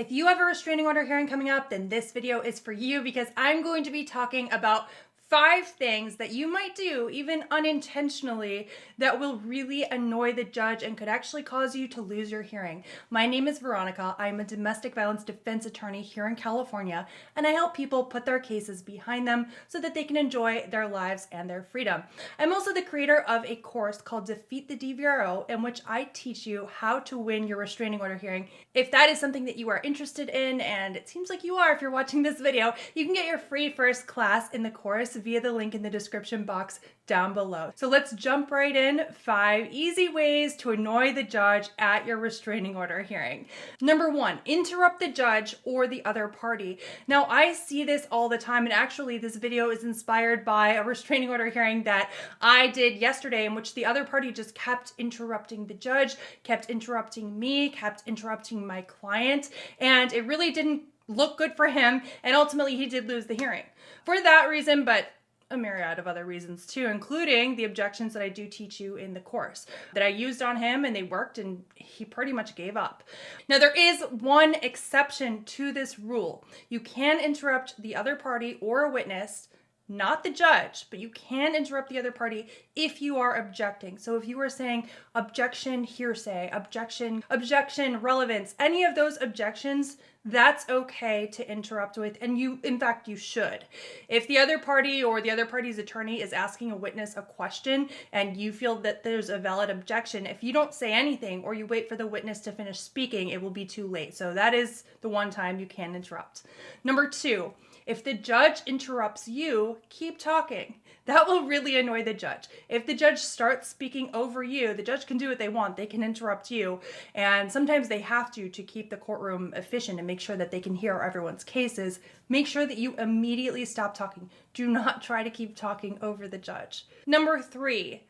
If you have a restraining order hearing coming up, then this video is for you because I'm going to be talking about 5 things that you might do, even unintentionally, that will really annoy the judge and could actually cause you to lose your hearing. My name is Veronica. I'm a domestic violence defense attorney here in California, and I help people put their cases behind them so that they can enjoy their lives and their freedom. I'm also the creator of a course called Defeat the DVRO, in which I teach you how to win your restraining order hearing. If that is something that you are interested in, and it seems like you are if you're watching this video, you can get your free first class in the course via the link in the description box down below. So let's jump right in. 5 easy ways to annoy the judge at your restraining order hearing. Number 1, interrupt the judge or the other party. Now, I see this all the time, and actually this video is inspired by a restraining order hearing that I did yesterday, in which the other party just kept interrupting the judge, kept interrupting me, kept interrupting my client, and it really didn't look good for him, and ultimately he did lose the hearing. For that reason, but a myriad of other reasons too, including the objections that I do teach you in the course that I used on him, and they worked, and he pretty much gave up. Now, there is one exception to this rule. You can interrupt the other party or a witness, not the judge, but you can interrupt the other party if you are objecting. So if you are saying objection, hearsay, objection, relevance, any of those objections, that's okay to interrupt with, and in fact, you should. If the other party or the other party's attorney is asking a witness a question and you feel that there's a valid objection, if you don't say anything or you wait for the witness to finish speaking, it will be too late. So that is the one time you can interrupt. Number 2, if the judge interrupts you, keep talking. That will really annoy the judge. If the judge starts speaking over you, the judge can do what they want. They can interrupt you, and sometimes they have to keep the courtroom efficient and make sure that they can hear everyone's cases. Make sure that you immediately stop talking. Do not try to keep talking over the judge. Number 3,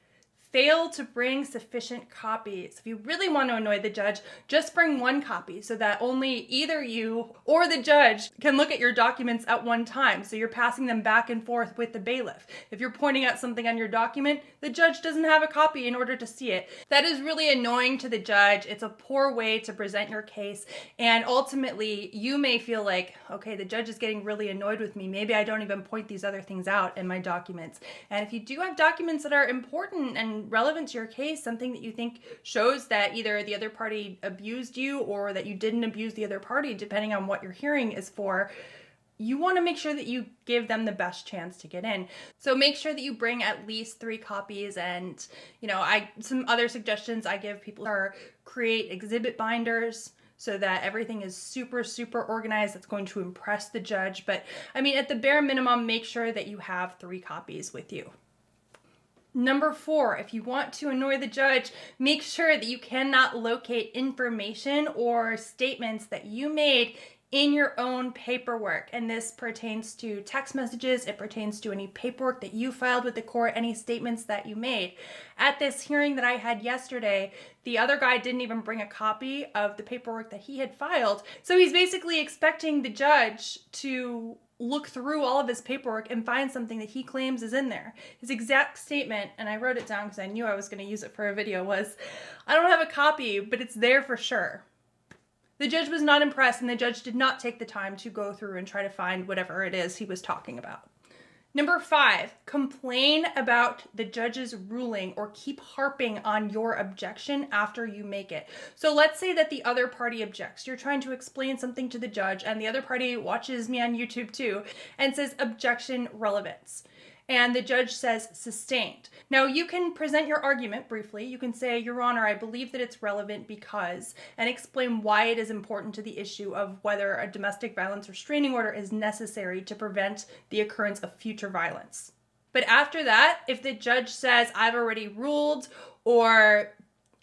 fail to bring sufficient copies. If you really want to annoy the judge, just bring 1 copy so that only either you or the judge can look at your documents at one time. So you're passing them back and forth with the bailiff. If you're pointing out something on your document, the judge doesn't have a copy in order to see it. That is really annoying to the judge. It's a poor way to present your case. And ultimately, you may feel like, okay, the judge is getting really annoyed with me. Maybe I don't even point these other things out in my documents. And if you do have documents that are important and relevant to your case, something that you think shows that either the other party abused you or that you didn't abuse the other party, depending on what your hearing is for, you want to make sure that you give them the best chance to get in. So make sure that you bring at least 3 copies. And, some other suggestions I give people are create exhibit binders so that everything is super, super organized. That's going to impress the judge. But at the bare minimum, make sure that you have 3 copies with you. Number 4, if you want to annoy the judge, make sure that you cannot locate information or statements that you made in your own paperwork. And this pertains to text messages. It pertains to any paperwork that you filed with the court, any statements that you made. At this hearing that I had yesterday, the other guy didn't even bring a copy of the paperwork that he had filed. So he's basically expecting the judge to look through all of his paperwork and find something that he claims is in there. His exact statement, and I wrote it down because I knew I was going to use it for a video, was, "I don't have a copy, but it's there for sure." The judge was not impressed, and the judge did not take the time to go through and try to find whatever it is he was talking about. Number 5, complain about the judge's ruling or keep harping on your objection after you make it. So let's say that the other party objects. You're trying to explain something to the judge, and the other party watches me on YouTube too and says objection, relevance. And the judge says sustained. Now, you can present your argument briefly. You can say, "Your Honor, I believe that it's relevant because," and explain why it is important to the issue of whether a domestic violence restraining order is necessary to prevent the occurrence of future violence. But after that, if the judge says, "I've already ruled," or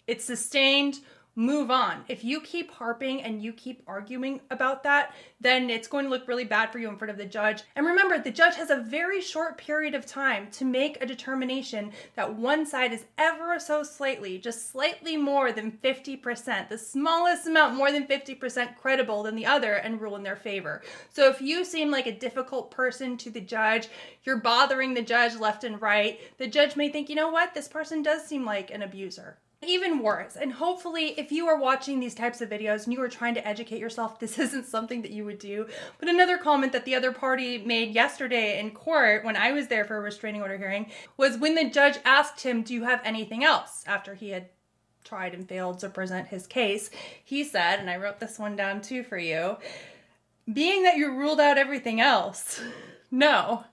"it's sustained," move on. If you keep harping and you keep arguing about that, then it's going to look really bad for you in front of the judge. And remember, the judge has a very short period of time to make a determination that one side is ever so slightly, just slightly more than 50%, the smallest amount more than 50% credible than the other, and rule in their favor. So if you seem like a difficult person to the judge, you're bothering the judge left and right, the judge may think, you know what, this person does seem like an abuser. Even worse, and hopefully if you are watching these types of videos and you are trying to educate yourself, this isn't something that you would do. But another comment that the other party made yesterday in court when I was there for a restraining order hearing was when the judge asked him, do you have anything else, after he had tried and failed to present his case, he said, and I wrote this one down too for you, being that you ruled out everything else, no.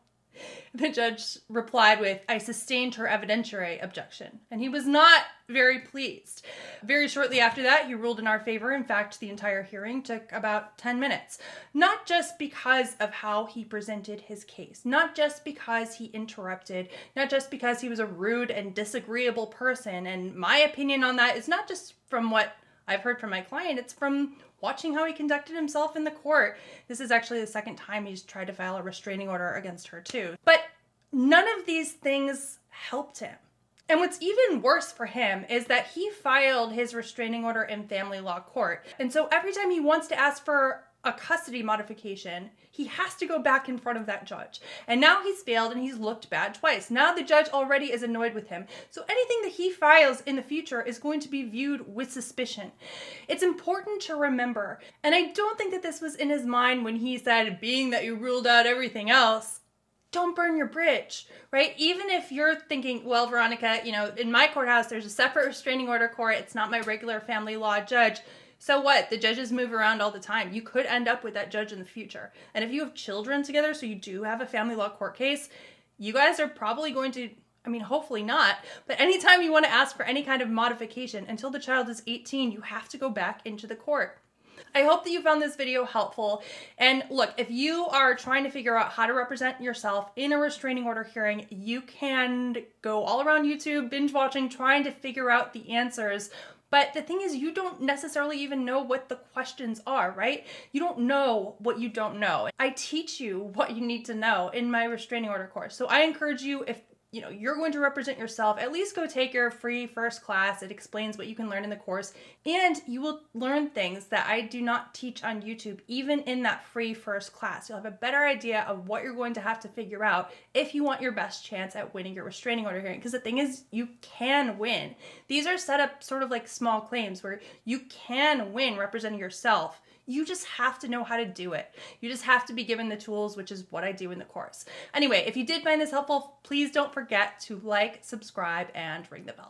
The judge replied with, I sustained her evidentiary objection. And he was not very pleased. Very shortly after that, he ruled in our favor. In fact, the entire hearing took about 10 minutes. Not just because of how he presented his case, not just because he interrupted, not just because he was a rude and disagreeable person. And my opinion on that is not just from what I've heard from my client, it's from watching how he conducted himself in the court. This is actually the second time he's tried to file a restraining order against her too. But none of these things helped him. And what's even worse for him is that he filed his restraining order in family law court. And so every time he wants to ask for a custody modification, he has to go back in front of that judge. And now he's failed and he's looked bad twice. Now the judge already is annoyed with him. So anything that he files in the future is going to be viewed with suspicion. It's important to remember, and I don't think that this was in his mind when he said, being that you ruled out everything else, don't burn your bridge, right? Even if you're thinking, well, Veronica, in my courthouse, there's a separate restraining order court. It's not my regular family law judge. So what? The judges move around all the time. You could end up with that judge in the future. And if you have children together, so you do have a family law court case, you guys are probably going to, hopefully not, but anytime you want to ask for any kind of modification until the child is 18, you have to go back into the court. I hope that you found this video helpful. And look, if you are trying to figure out how to represent yourself in a restraining order hearing, you can go all around YouTube, binge watching, trying to figure out the answers. But the thing is, you don't necessarily even know what the questions are, right? You don't know what you don't know. I teach you what you need to know in my restraining order course. So I encourage you, if you're going to represent yourself, at least go take your free first class. It explains what you can learn in the course, and you will learn things that I do not teach on YouTube, even in that free first class. You'll have a better idea of what you're going to have to figure out if you want your best chance at winning your restraining order hearing. Because the thing is, you can win. These are set up sort of like small claims where you can win representing yourself. You just have to know how to do it. You just have to be given the tools, which is what I do in the course. Anyway, if you did find this helpful, please don't forget to like, subscribe, and ring the bell.